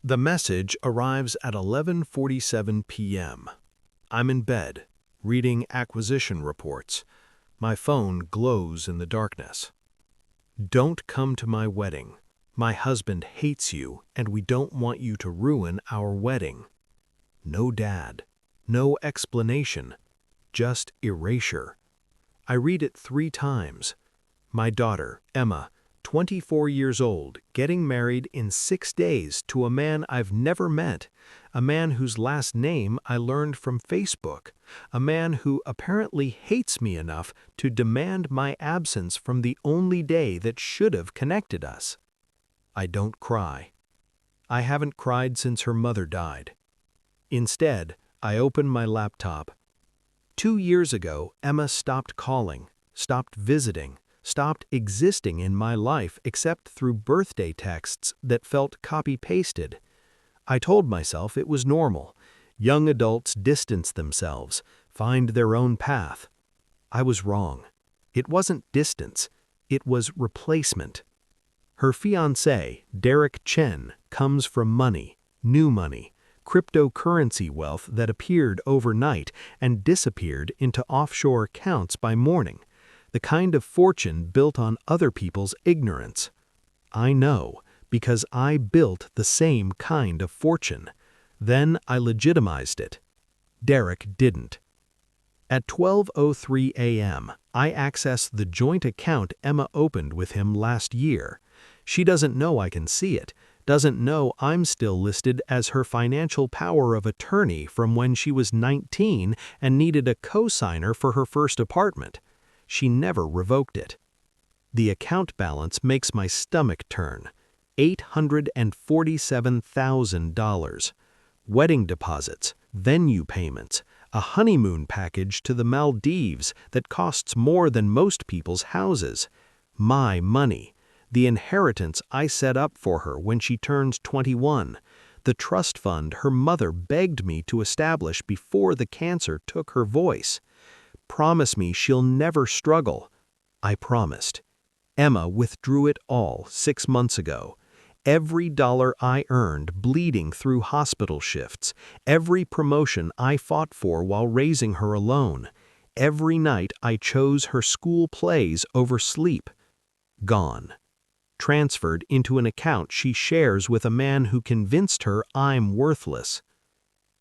The message arrives at 11:47 p.m. I'm in bed, reading acquisition reports. My phone glows in the darkness. Don't come to my wedding. My husband hates you, and we don't want you to ruin our wedding. No dad. No explanation. Just erasure. I read it 3 times. My daughter, Emma, 24 years old, getting married in 6 days to a man I've never met, a man whose last name I learned from Facebook, a man who apparently hates me enough to demand my absence from the only day that should have connected us. I don't cry. I haven't cried since her mother died. Instead, I open my laptop. 2 years ago, Emma stopped calling, stopped visiting, stopped existing in my life except through birthday texts that felt copy-pasted. I told myself it was normal. Young adults distance themselves, find their own path. I was wrong. It wasn't distance. It was replacement. Her fiancé, Derek Chen, comes from money, new money, cryptocurrency wealth that appeared overnight and disappeared into offshore accounts by morning. The kind of fortune built on other people's ignorance. I know, because I built the same kind of fortune. Then I legitimized it. Derek didn't. At 12:03 a.m., I access the joint account Emma opened with him last year. She doesn't know I can see it, doesn't know I'm still listed as her financial power of attorney from when she was 19 and needed a co-signer for her first apartment. She never revoked it. The account balance makes my stomach turn. $847,000. Wedding deposits, venue payments, a honeymoon package to the Maldives that costs more than most people's houses. My money. The inheritance I set up for her when she turns 21. The trust fund her mother begged me to establish before the cancer took her voice. Promise me she'll never struggle. I promised. Emma withdrew it all 6 months ago. Every dollar I earned bleeding through hospital shifts, every promotion I fought for while raising her alone, every night I chose her school plays over sleep. Gone. Transferred into an account she shares with a man who convinced her I'm worthless.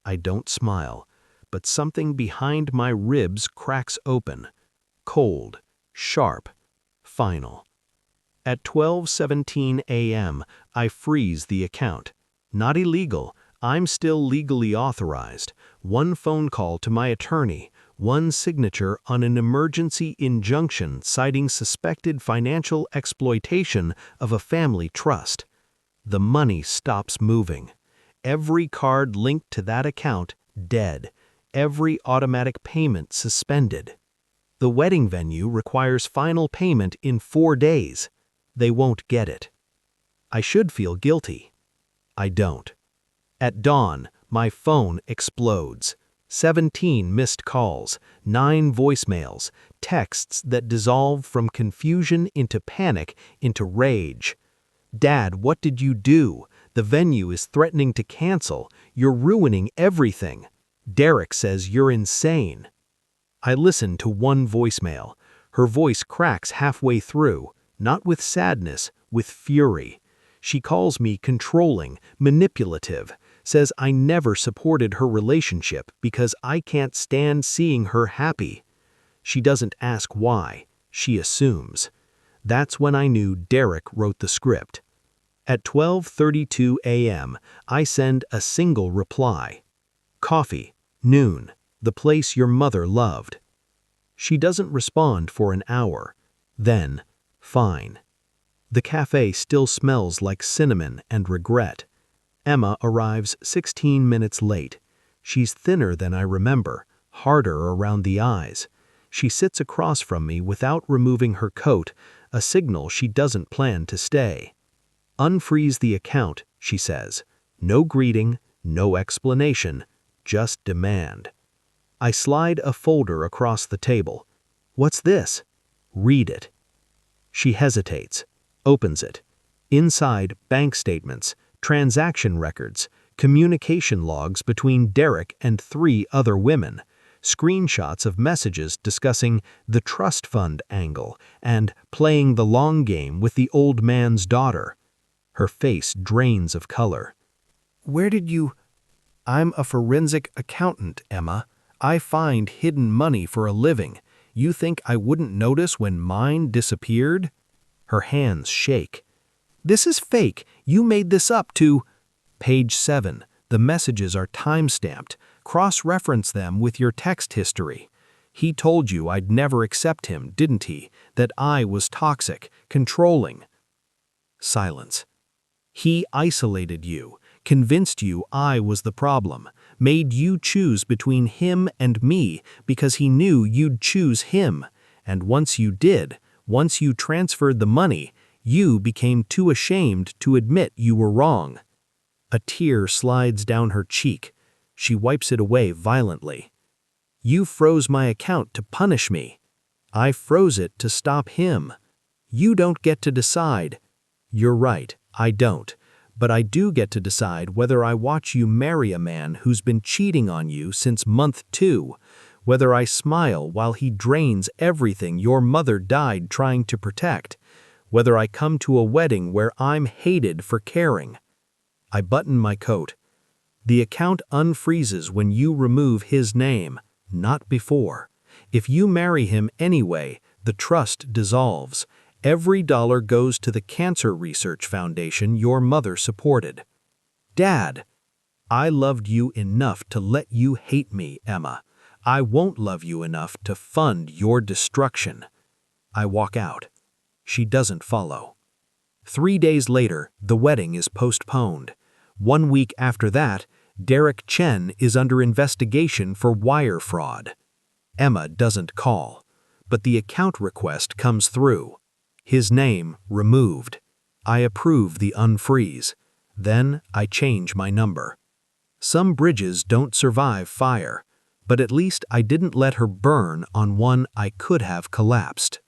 I don't smile. But something behind my ribs cracks open. Cold, sharp, final. At 12:17 a.m., I freeze the account. Not illegal, I'm still legally authorized. One phone call to my attorney, one signature on an emergency injunction citing suspected financial exploitation of a family trust. The money stops moving. Every card linked to that account, dead. Every automatic payment suspended. The wedding venue requires final payment in 4 days. They won't get it. I should feel guilty. I don't. At dawn, my phone explodes. 17 missed calls, 9 voicemails, texts that dissolve from confusion into panic into rage. Dad, what did you do? The venue is threatening to cancel. You're ruining everything. Derek says you're insane. I listen to one voicemail. Her voice cracks halfway through, not with sadness, with fury. She calls me controlling, manipulative, says I never supported her relationship because I can't stand seeing her happy. She doesn't ask why, she assumes. That's when I knew Derek wrote the script. At 12:32 a.m., I send a single reply. Coffee. Noon, the place your mother loved. She doesn't respond for an hour. Then, fine. The cafe still smells like cinnamon and regret. Emma arrives 16 minutes late. She's thinner than I remember, harder around the eyes. She sits across from me without removing her coat, a signal she doesn't plan to stay. Unfreeze the account, she says. No greeting, no explanation. Just demand. I slide a folder across the table. What's this? Read it. She hesitates, opens it. Inside, bank statements, transaction records, communication logs between Derek and 3 other women, screenshots of messages discussing the trust fund angle and playing the long game with the old man's daughter. Her face drains of color. "Where did you—" "I'm a forensic accountant, Emma. I find hidden money for a living. You think I wouldn't notice when mine disappeared?" Her hands shake. "This is fake. You made this up to—" Page 7. The messages are time-stamped. Cross-reference them with your text history. He told you I'd never accept him, didn't he? That I was toxic, controlling. Silence. He isolated you, convinced you I was the problem, made you choose between him and me because he knew you'd choose him. And once you did, once you transferred the money, you became too ashamed to admit you were wrong. A tear slides down her cheek. She wipes it away violently. You froze my account to punish me. I froze it to stop him. You don't get to decide. You're right, I don't. But I do get to decide whether I watch you marry a man who's been cheating on you since month 2, whether I smile while he drains everything your mother died trying to protect, whether I come to a wedding where I'm hated for caring. I button my coat. The account unfreezes when you remove his name, not before. If you marry him anyway, the trust dissolves. Every dollar goes to the Cancer Research Foundation your mother supported. Dad, I loved you enough to let you hate me, Emma. I won't love you enough to fund your destruction. I walk out. She doesn't follow. 3 days later, the wedding is postponed. 1 week after that, Derek Chen is under investigation for wire fraud. Emma doesn't call, but the account request comes through. His name removed. I approve the unfreeze. Then I change my number. Some bridges don't survive fire, but at least I didn't let her burn on one I could have collapsed.